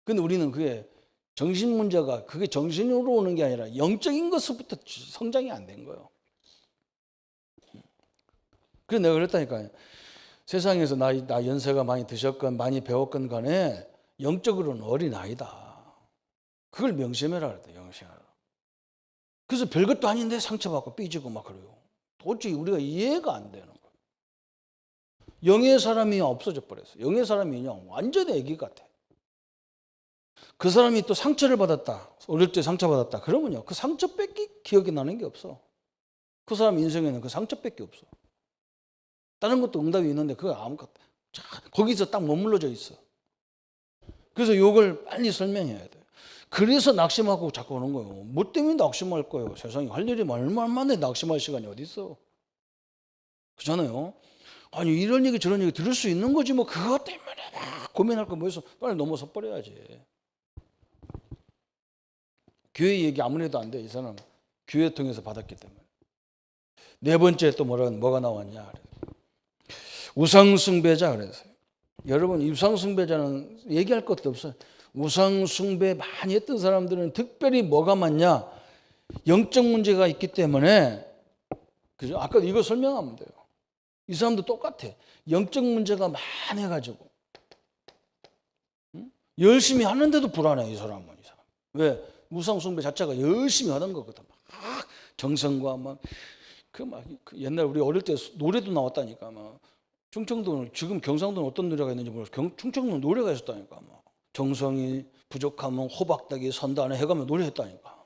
근데 우리는 그게 정신 문제가, 그게 정신으로 오는 게 아니라 영적인 것부터 성장이 안 된 거예요. 그래서 내가 그랬다니까요. 세상에서 나 연세가 많이 드셨건 많이 배웠건 간에 영적으로는 어린아이다. 그걸 명심해라 그랬다. 명심해라. 그래서 별것도 아닌데 상처받고 삐지고 막 그래요. 도저히 우리가 이해가 안 되는 거예요. 영의 사람이 없어져 버렸어요. 영의 사람이 그냥 완전 애기 같아. 그 사람이 또 상처를 받았다. 어릴 때 상처받았다. 그러면요 그 상처밖에 기억이 나는 게 없어. 그 사람 인생에는 그 상처밖에 없어. 다른 것도 응답이 있는데 그거 아무것도, 거기서 딱 머물러져 있어. 그래서 이걸 빨리 설명해야 돼요. 그래서 낙심하고 자꾸 오는 거예요. 뭐 때문에 낙심할 거예요? 세상에 할 일이 얼마나 낙심할 시간이 어디 있어? 그렇잖아요. 아니 이런 얘기 저런 얘기 들을 수 있는 거지 뭐 그것 때문에 막 고민할 거 뭐 있어? 빨리 넘어서 버려야지. 교회 얘기 아무래도 안 돼. 이 사람 교회 통해서 받았기 때문에. 네 번째 또 뭐가 나왔냐? 우상숭배자 그랬어요. 여러분 우상숭배자는 얘기할 것도 없어요. 우상숭배 많이 했던 사람들은 특별히 뭐가 많냐? 영적 문제가 있기 때문에, 그죠? 아까 이거 설명하면 돼요. 이 사람도 똑같아. 영적 문제가 많아가지고 열심히 하는데도 불안해. 이 사람은. 왜? 우상숭배 자체가 열심히 하는 거거든. 막 정성과 막 그 옛날 우리 어릴 때 노래도 나왔다니까. 막 충청도, 지금 경상도는 어떤 노래가 있는지 모르겠어. 충청도 노래가 있었다니까. 막 정성이 부족하면 호박닭이 선다 안 해가면 노래했다니까.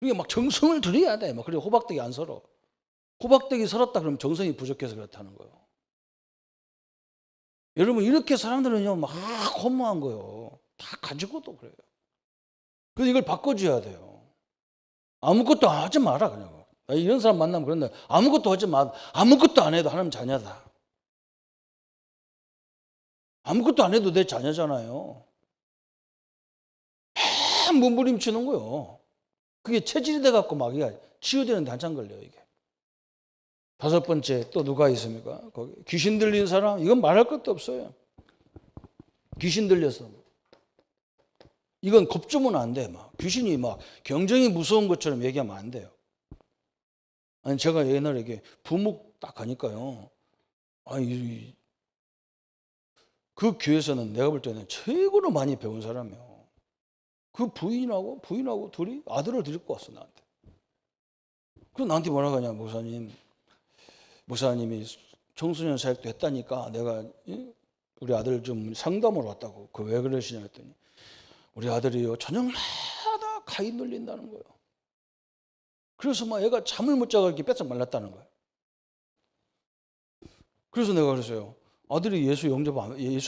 이게 막 정성을 들여야 돼. 막 그래 호박닭이 안 설어. 호박닭이 설었다 그러면 정성이 부족해서 그렇다는 거예요. 여러분 이렇게 사람들은요 막 허무한 거예요. 다 가지고도 그래요. 그래서 이걸 바꿔줘야 돼요. 아무것도 하지 마라 그냥. 이런 사람 만나면 그런데 아무것도 하지 마. 아무것도 안 해도 하나님 자녀다. 아무것도 안 해도 내 자녀잖아요. 몸부림치는 거예요. 그게 체질이 돼갖고 막 이게 치유되는데 한참 걸려요 이게. 다섯 번째 또 누가 있습니까? 거기 귀신 들린 사람, 이건 말할 것도 없어요. 귀신 들렸어. 이건 겁주면 안 돼. 막 귀신이 막 경쟁이 무서운 것처럼 얘기하면 안 돼요. 아니 제가 옛날에 이게 부목 딱 가니까요. 아니 그 교회에서는 내가 볼 때는 최고로 많이 배운 사람이에요. 그 부인하고 둘이 아들을 데리고 왔어 나한테. 그래서 나한테 뭐라고 하냐, 목사님이 청소년 사역도 했다니까 내가 우리 아들 좀 상담으로 왔다고. 그 왜 그러시냐 했더니 우리 아들이요 저녁마다 가위 눌린다는 거예요. 그래서 막 얘가 잠을 못 자고 이렇게 뺏어 말랐다는 거예요. 그래서 내가 그랬어요. 아들이 예수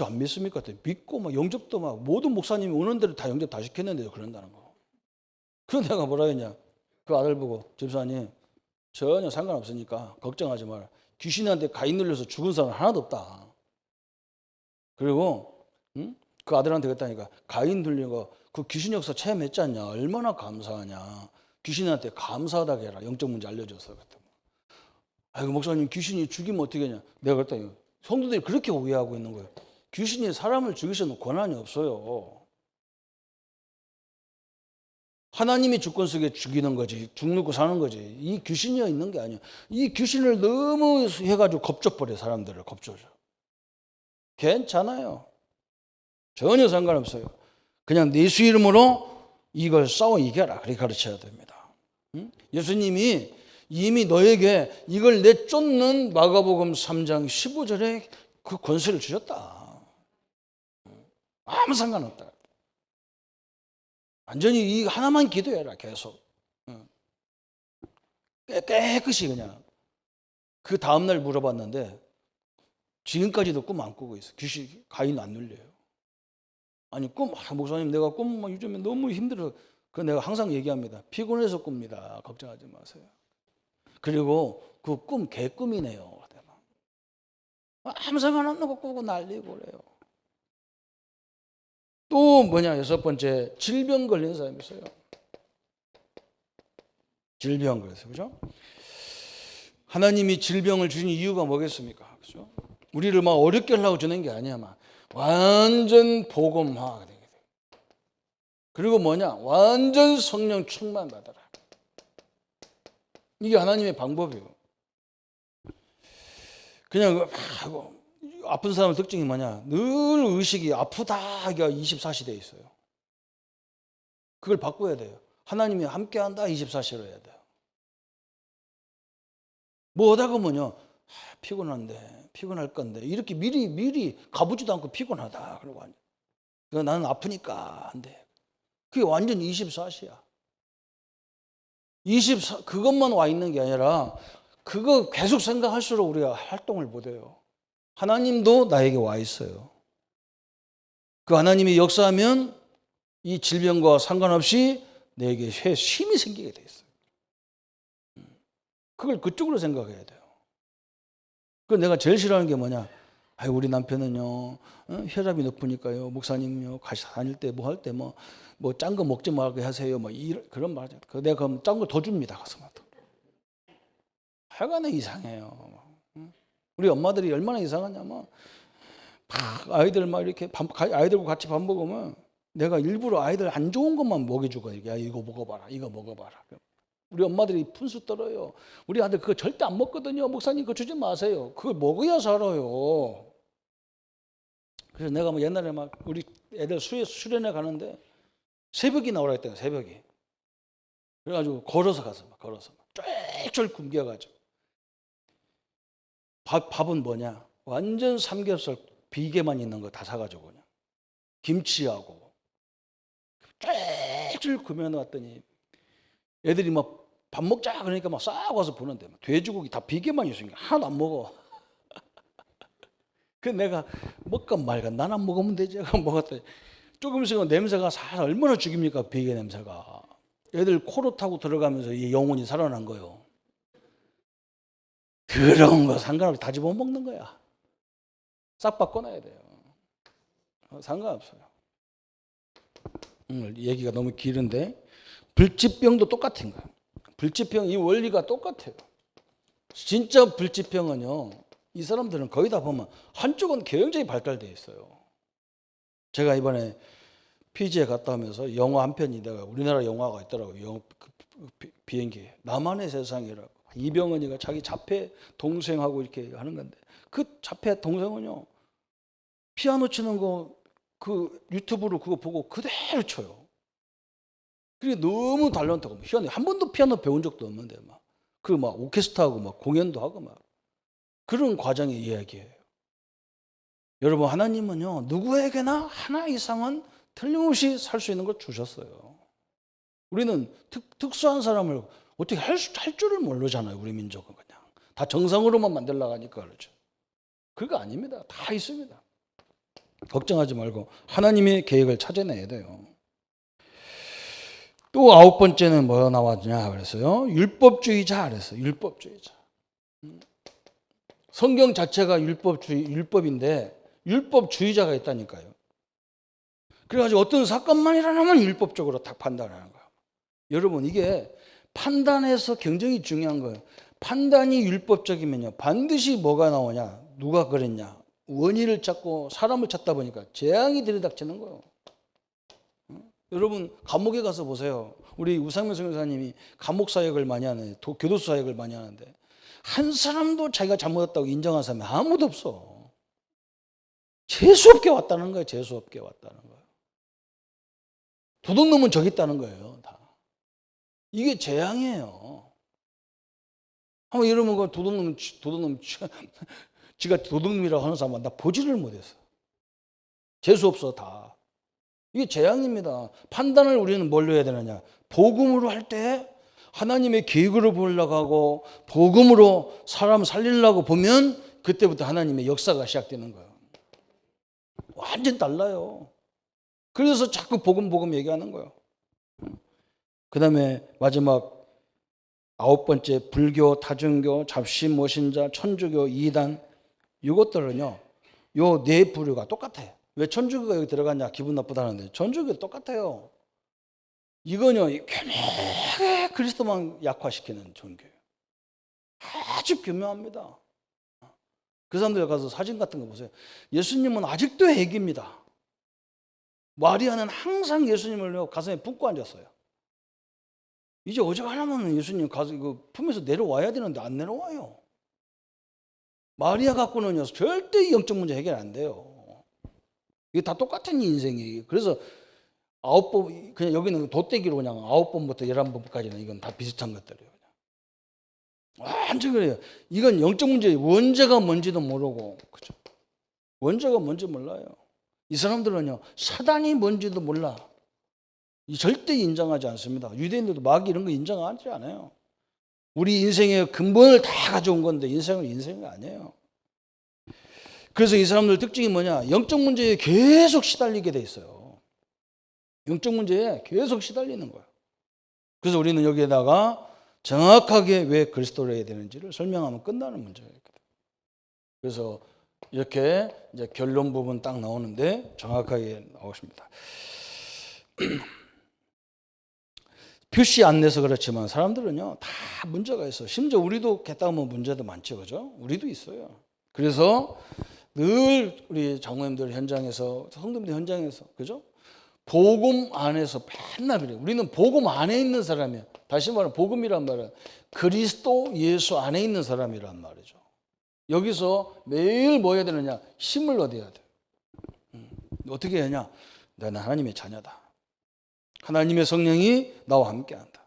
안 믿습니까? 믿고 막 영접도 막 모든 목사님이 오는 대로 다 영접 다 시켰는데도 그런다는 거. 그래서 내가 뭐라 했냐? 그 아들 보고 집사님 전혀 상관없으니까 걱정하지 마라. 귀신한테 가위 눌려서 죽은 사람 하나도 없다. 그리고 그 아들한테 그랬다니까 가위 눌린 거 그 귀신 역사 체험했지 않냐? 얼마나 감사하냐? 귀신한테 감사하다고 해라. 영적 문제 알려줘서. 아이고 목사님 귀신이 죽이면 어떻게 하냐? 내가 그랬더니 성도들이 그렇게 오해하고 있는 거예요. 귀신이 사람을 죽이셔도 권한이 없어요. 하나님이 주권 속에 죽이는 거지, 죽는 사는 거지. 이 귀신이 있는 게 아니야. 이 귀신을 너무 해가지고 겁줘버려 사람들을 겁줘줘. 괜찮아요. 전혀 상관없어요. 그냥 예수 이름으로 이걸 싸워 이겨라. 그렇게 가르쳐야 됩니다. 예수님이 이미 너에게 이걸 내쫓는 마가복음 3장 15절에 그 권세를 주셨다. 아무 상관없다. 완전히 이 하나만 기도해라 계속. 깨끗이 그냥. 그 다음날 물어봤는데 지금까지도 꿈 안 꾸고 있어. 귀신 가위는 안 눌려요. 아니 목사님 내가 꿈 요즘에 너무 힘들어. 그 내가 항상 얘기합니다. 피곤해서 꿉니다. 걱정하지 마세요. 그리고 그 꿈 개꿈이네요. 아무 상관없는 거 꾸고 난리고 그래요. 또 뭐냐, 여섯 번째, 질병 걸린 사람이 있어요. 질병 걸렸어요. 그죠? 하나님이 질병을 주신 이유가 뭐겠습니까? 그죠? 우리를 막 어렵게 하려고 주는 게 아니야. 막 완전 복음화. 그리고 뭐냐? 완전 성령 충만 받아라. 이게 하나님의 방법이에요. 그냥 하고 아픈 사람의 특징이 뭐냐? 늘 의식이 아프다가 24시 돼 있어요. 그걸 바꿔야 돼요. 하나님이 함께한다 24시로 해야 돼요. 뭐 하다가 뭐냐? 피곤한데 피곤할 건데 이렇게 미리 가보지도 않고 피곤하다 그러고 앉아. 나는 아프니까 안 돼. 그게 완전 24시야. 그것만 와 있는 게 아니라 그거 계속 생각할수록 우리가 활동을 못 해요. 하나님도 나에게 와 있어요. 그 하나님이 역사하면 이 질병과 상관없이 내게 힘이 생기게 돼 있어요. 그걸 그쪽으로 생각해야 돼요. 그 내가 제일 싫어하는 게 뭐냐? 우리 남편은요, 혈압이 높으니까요, 목사님요, 같이 다닐 때 뭐 할 때 뭐 짠 거 먹지 말게 하세요. 그런 말 하죠. 내가 그럼 짠 거 더 줍니다. 가서. 하여간에 이상해요. 우리 엄마들이 얼마나 이상하냐면, 아이들 막 이렇게 아이들과 같이 밥 먹으면 내가 일부러 아이들 안 좋은 것만 먹여주고, 야, 이거 먹어봐라, 이거 먹어봐라. 우리 엄마들이 분수 떨어요. 우리 아들 그거 절대 안 먹거든요. 목사님 그거 주지 마세요. 그걸 먹어야 살아요. 그래서 내가 뭐 옛날에 막 우리 애들 수련회 가는데 새벽이 나오라 했대요. 새벽이. 그래가지고 걸어서 쫄쫄 굶겨가지고 밥은 뭐냐? 완전 삼겹살 비계만 있는 거 다 사가지고 그냥 김치하고 쫄쫄 굶여놨더니 애들이 막 밥 먹자 그러니까 막 싹 와서 보는데 돼지고기 다 비계만 있으니까 하나도 안 먹어. 그래서 내가 먹건 말건 난 안 먹으면 되지. 먹었더니 조금씩은 냄새가 살살 얼마나 죽입니까? 비계 냄새가. 애들 코로 타고 들어가면서 이 영혼이 살아난 거예요. 그런 거 상관없이 다 집어먹는 거야. 싹 바꿔놔야 돼요. 상관없어요. 오늘 얘기가 너무 길은데 불치병도 똑같은 거예요. 불치병 이 원리가 똑같아요. 진짜 불치병은요, 이 사람들은 거의 다 보면 한쪽은 굉장히 발달되어 있어요. 제가 이번에 피지에 갔다 오면서 영화 한 편이 내가 우리나라 영화가 있더라고요. 비행기에. 나만의 세상이라고. 이병헌이가 자기 자폐 동생하고 이렇게 하는 건데 그 자폐 동생은요. 피아노 치는 거 그 유튜브로 그거 보고 그대로 쳐요. 그게 너무 탤런트고 희한해. 한 번도 피아노 배운 적도 없는데 막 그 막 오케스트라하고 막 공연도 하고 막 그런 과정의 이야기예요. 여러분 하나님은요 누구에게나 하나 이상은 틀림없이 살 수 있는 걸 주셨어요. 우리는 특수한 사람을 어떻게 할 줄을 모르잖아요. 우리 민족은 그냥 다 정상으로만 만들려고 하니까 그렇죠. 그거 아닙니다. 다 있습니다. 걱정하지 말고 하나님의 계획을 찾아내야 돼요. 또 9번째는 뭐 나왔냐 그랬어요. 율법주의자 그랬어요. 율법주의자. 성경 자체가 율법인데 율법주의자가 있다니까요. 그래가지고 어떤 사건만 일어나면 율법적으로 딱 판단하는 거예요. 여러분 이게 판단에서 굉장히 중요한 거예요. 판단이 율법적이면요 반드시 뭐가 나오냐, 누가 그랬냐, 원인을 찾고 사람을 찾다 보니까 재앙이 들이닥치는 거예요. 여러분 감옥에 가서 보세요. 우리 우상면 선교사님이 감옥 사역을 많이 하는데 교도소 사역을 많이 하는데 한 사람도 자기가 잘못했다고 인정한 사람이 아무도 없어. 재수없게 왔다는 거예요. 재수없게 왔다는 거예요. 도둑놈은 저기 있다는 거예요. 다. 이게 재앙이에요. 한번 이러면 그 도둑놈 지가 도둑놈이라고 하는 사람은 나 보지를 못했어. 재수없어 다. 이게 재앙입니다. 판단을 우리는 뭘로 해야 되느냐. 복음으로 할 때 하나님의 계획으로 보려고 하고 복음으로 사람 살리려고 보면 그때부터 하나님의 역사가 시작되는 거예요. 완전 달라요. 그래서 자꾸 복음 얘기하는 거예요. 그 다음에 마지막 9번째 불교, 다중교, 잡신, 모신자, 천주교, 이단 이것들은요. 요 네 부류가 똑같아요. 왜 천주교가 여기 들어갔냐 기분 나쁘다는데 천주교 똑같아요. 이거는요 교묘하게 그리스도만 약화시키는 종교예요. 아주 교묘합니다. 그 사람들 가서 사진 같은 거 보세요. 예수님은 아직도 애기입니다. 마리아는 항상 예수님을 가슴에 품고 앉았어요. 이제 어지간하면 예수님 가서 품에서 내려와야 되는데 안 내려와요. 마리아 갖고는요 절대 영적 문제 해결 안 돼요. 이게 다 똑같은 인생이에요. 그래서 9번 그냥 여기는 돗대기로 그냥 9번부터 11번까지는 이건 다 비슷한 것들이에요. 완전 그래요. 이건 영적 문제 원죄가 뭔지도 모르고 그죠? 원죄가 뭔지 몰라요. 이 사람들은요 사단이 뭔지도 몰라. 절대 인정하지 않습니다. 유대인들도 마귀 이런 거 인정하지 않아요. 우리 인생의 근본을 다 가져온 건데 인생이 아니에요. 그래서 이 사람들 특징이 뭐냐? 영적 문제에 계속 시달리게 돼 있어요. 영적 문제에 계속 시달리는 거예요. 그래서 우리는 여기에다가 정확하게 왜 그리스도를 해야 되는지를 설명하면 끝나는 문제예요. 그래서 이렇게 이제 결론 부분 딱 나오는데 정확하게 나오십니다. 표시 안 내서 그렇지만 사람들은요 다 문제가 있어. 심지어 우리도 개따면 문제도 많죠, 그죠? 우리도 있어요. 그래서 늘 우리 장로님들 현장에서 성도님들 현장에서 그죠? 복음 안에서 맨날 그래요. 우리는 복음 안에 있는 사람이야. 다시 말하면 복음이란 말은 그리스도 예수 안에 있는 사람이란 말이죠. 여기서 매일 뭐 해야 되느냐? 힘을 얻어야 돼. 어떻게 하냐? 나는 하나님의 자녀다. 하나님의 성령이 나와 함께한다.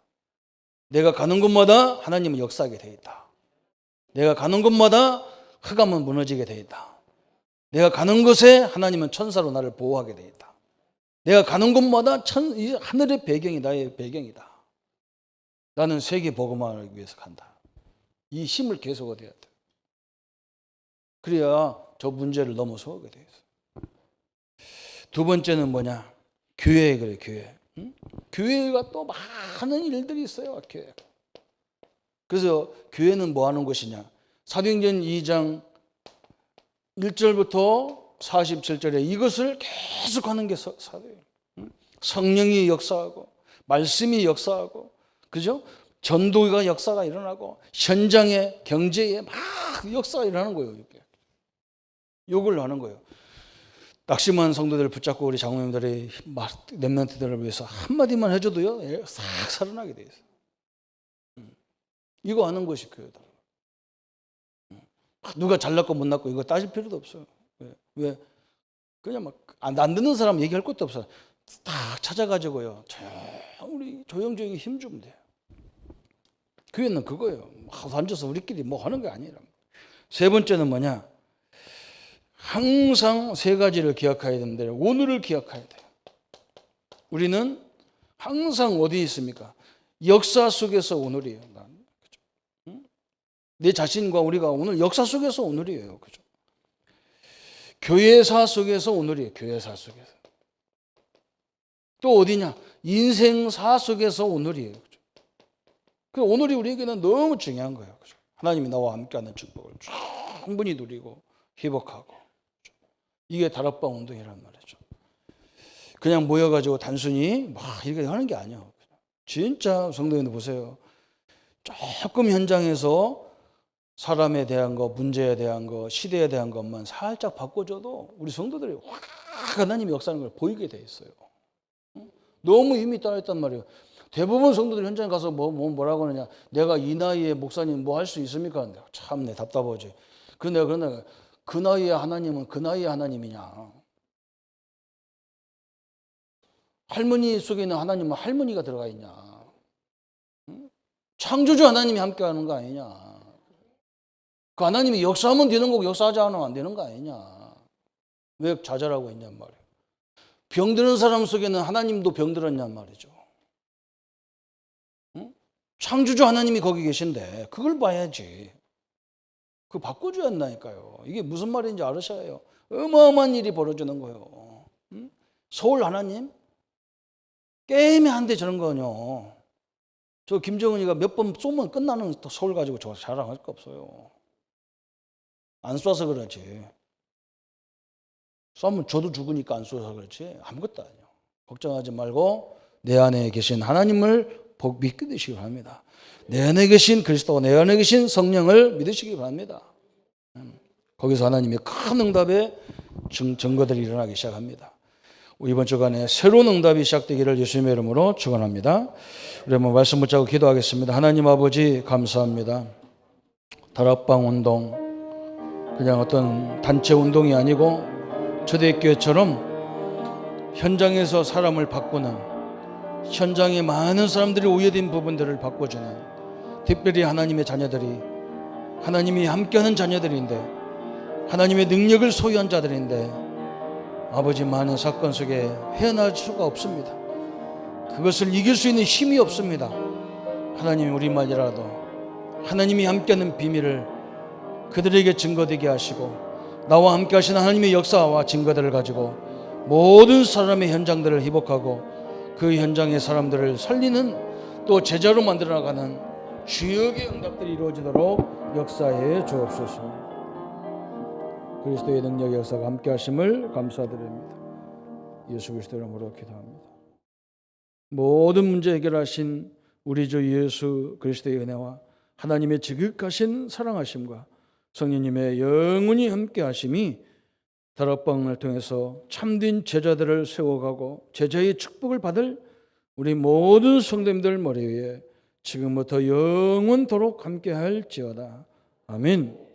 내가 가는 곳마다 하나님은 역사하게 돼 있다. 내가 가는 곳마다 흑암은 무너지게 돼 있다. 내가 가는 곳에 하나님은 천사로 나를 보호하게 돼 있다. 내가 가는 곳마다 하늘의 배경이 나의 배경이다. 나는 세계 복음화를 위해서 간다. 이 힘을 계속 얻어야 돼. 그래야 저 문제를 넘어서게 돼 있어. 두 번째는 뭐냐? 교회 그래, 교회. 응? 교회가 또 많은 일들이 있어요, 교회. 그래서 교회는 뭐 하는 곳이냐? 사도행전 2장 1절부터 47절에 이것을 계속하는 게 사도예요. 성령이 역사하고 말씀이 역사하고 그죠? 전도가 역사가 일어나고 현장에 경제에 막 역사가 일어나는 거예요. 이렇게. 요걸 하는 거예요. 낙심한 성도들을 붙잡고 우리 장로님들이 렘넌트들을 위해서 한마디만 해줘도요 싹 살아나게 돼 있어요. 이거 아는 것이 교회다. 누가 잘났고 못났고 이거 따질 필요도 없어요. 왜? 그냥 막 안 듣는 사람 얘기할 것도 없어요. 딱 찾아가지고요 우리 조용조용히 힘 주면 돼요. 교회는 그거예요. 막 앉아서 우리끼리 뭐 하는 게 아니라. 세 번째는 뭐냐? 항상 세 가지를 기억해야 되는데 오늘을 기억해야 돼요. 우리는 항상 어디 있습니까? 역사 속에서 오늘이에요. 내 자신과 우리가 오늘 역사 속에서 오늘이에요. 그죠? 교회사 속에서 오늘이에요. 교회사 속에서. 또 어디냐? 인생사 속에서 오늘이에요. 그죠? 그 오늘이 우리에게는 너무 중요한 거예요. 그죠? 하나님이 나와 함께하는 축복을 충분히 누리고 회복하고. 이게 다락방 운동이란 말이죠. 그냥 모여가지고 단순히 막 이렇게 하는 게 아니에요. 진짜 성도님들 보세요. 조금 현장에서 사람에 대한 거, 문제에 대한 거, 시대에 대한 것만 살짝 바꿔줘도 우리 성도들이 확 하나님이 역사하는 걸 보이게 돼 있어요. 너무 힘이 따라있단 말이에요. 대부분 성도들 현장에 가서 뭐라고 하느냐. 내가 이 나이에 목사님 뭐 할 수 있습니까? 참내 답답하지. 그런데 그 나이에 하나님은 그 나이에 하나님이냐. 할머니 속에 있는 하나님은 할머니가 들어가 있냐. 창조주 하나님이 함께하는 거 아니냐. 그 하나님이 역사하면 되는 거고 역사하지 않으면 안 되는 거 아니냐. 왜 좌절하고 있냔 말이에요. 병드는 사람 속에는 하나님도 병들었냔 말이죠. 창조주 하나님이 거기 계신데 그걸 봐야지. 그거 바꿔줘야 한다니까요. 이게 무슨 말인지 알으셔야 해요. 어마어마한 일이 벌어지는 거예요. 서울 하나님? 게임이 안 돼 저런 거요. 저 김정은이가 몇 번 쏘면 끝나는 서울 가지고 저 자랑할 거 없어요. 안 쏴서 그렇지. 쏘면 저도 죽으니까 안 쏘서 그렇지. 아무것도 아니에요. 걱정하지 말고 내 안에 계신 하나님을 믿으시기 바랍니다. 내 안에 계신 그리스도, 내 안에 계신 성령을 믿으시기 바랍니다. 거기서 하나님의 큰 응답의 증거들이 일어나기 시작합니다. 이번 주간에 새로운 응답이 시작되기를 예수님의 이름으로 축원합니다. 우리 한번 말씀 붙잡고 기도하겠습니다. 하나님 아버지 감사합니다. 다락방 운동 그냥 어떤 단체 운동이 아니고 초대교회처럼 현장에서 사람을 바꾸는 현장에 많은 사람들이 오해된 부분들을 바꿔주는 특별히 하나님의 자녀들이 하나님이 함께하는 자녀들인데 하나님의 능력을 소유한 자들인데 아버지 많은 사건 속에 헤어날 수가 없습니다. 그것을 이길 수 있는 힘이 없습니다. 하나님이 우리말이라도 하나님이 함께하는 비밀을 그들에게 증거되게 하시고 나와 함께 하신 하나님의 역사와 증거들을 가지고 모든 사람의 현장들을 회복하고 그 현장의 사람들을 살리는 또 제자로 만들어 나가는 주역의 응답들이 이루어지도록 역사해 주옵소서. 그리스도의 능력의 역사가 함께 하심을 감사드립니다. 예수 그리스도 이름으로 기도합니다. 모든 문제 해결하신 우리 주 예수 그리스도의 은혜와 하나님의 지극하신 사랑하심과 성령님의 영원히 함께 하심이 다락방을 통해서 참된 제자들을 세워가고 제자의 축복을 받을 우리 모든 성도님들 머리 위에 지금부터 영원토록 함께 할지어다. 아멘.